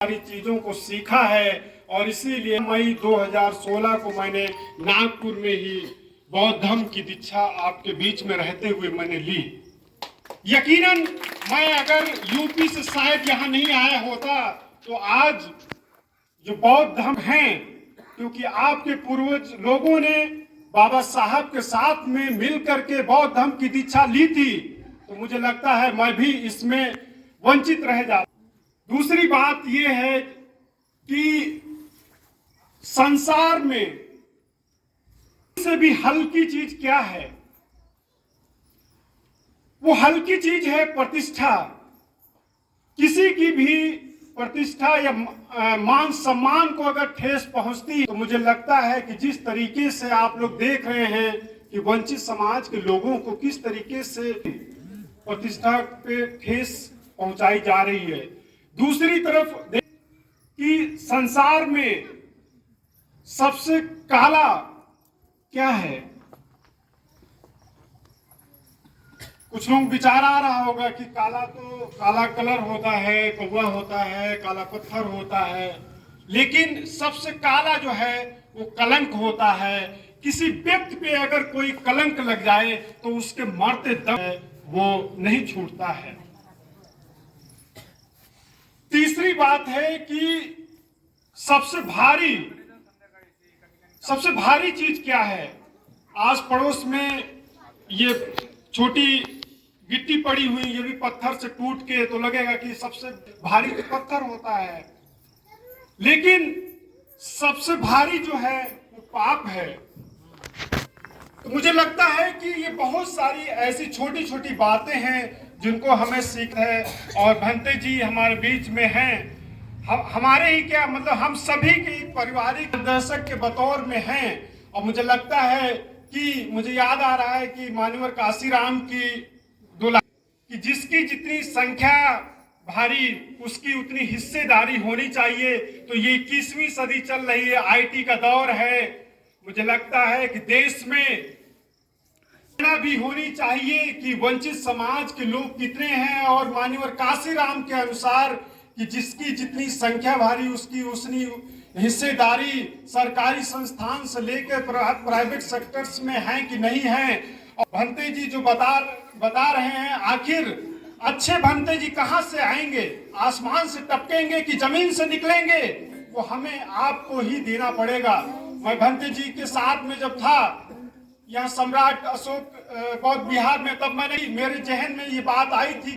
सारी चीजों को सीखा है और इसीलिए मई 2016 को मैंने नागपुर में ही बौद्ध धर्म की दीक्षा आपके बीच में रहते हुए मैंने ली। यकीनन मैं अगर यूपी से शायद यहाँ नहीं आया होता तो आज जो बौद्ध धर्म हैं, क्योंकि आपके पूर्वज लोगों ने बाबा साहब के साथ में मिल करके बौद्ध धर्म की दीक्षा ली थी, तो मुझे लगता है मैं भी इसमें वंचित रह जाता। दूसरी बात यह है कि संसार में से भी हल्की चीज क्या है? वो हल्की चीज है प्रतिष्ठा। किसी की भी प्रतिष्ठा या मान सम्मान को अगर ठेस पहुंचती तो मुझे लगता है कि जिस तरीके से आप लोग देख रहे हैं कि वंचित समाज के लोगों को किस तरीके से प्रतिष्ठा पे ठेस पहुंचाई जा रही है। दूसरी तरफ कि संसार में सबसे काला क्या है? कुछ लोग विचार आ रहा होगा कि काला तो काला कलर होता है, कौवा होता है, काला पत्थर होता है, लेकिन सबसे काला जो है वो कलंक होता है। किसी व्यक्ति पे अगर कोई कलंक लग जाए तो उसके मरते दम वो नहीं छूटता है। तीसरी बात है कि सबसे भारी चीज क्या है? आस पड़ोस में ये छोटी गिट्टी पड़ी हुई, ये भी पत्थर से टूट के तो लगेगा कि सबसे भारी तो पत्थर होता है, लेकिन सबसे भारी जो है वो पाप है। तो मुझे लगता है कि ये बहुत सारी ऐसी छोटी छोटी बातें हैं जिनको हमें सीखना है। और भंते जी हमारे बीच में हैं, हमारे ही क्या मतलब हम सभी के पारिवारिक दर्शक के बतौर में हैं। और मुझे लगता है कि मुझे याद आ रहा है कि मान्यवर काशीराम की दुला कि जिसकी जितनी संख्या भारी उसकी उतनी हिस्सेदारी होनी चाहिए। तो ये 21वीं सदी चल रही है, आईटी का दौर है। मुझे लगता है कि देश में भी होनी चाहिए कि वंचित समाज के लोग कितने हैं और मान्यवर काशीराम के अनुसार कि जिसकी जितनी संख्या भारी उसकी उतनी हिस्सेदारी सरकारी संस्थान से लेकर प्राइवेट सेक्टर्स में है कि नहीं है। और भंते जी जो बता रहे हैं, आखिर अच्छे भंते जी कहां से आएंगे? आसमान से टपकेंगे कि जमीन से निकलेंगे? वो हमें आपको ही देना पड़ेगा। मैं भंते जी के साथ में जब था यहाँ सम्राट अशोक बौद्ध विहार में, तब मेरे जहन में ये बात आई थी।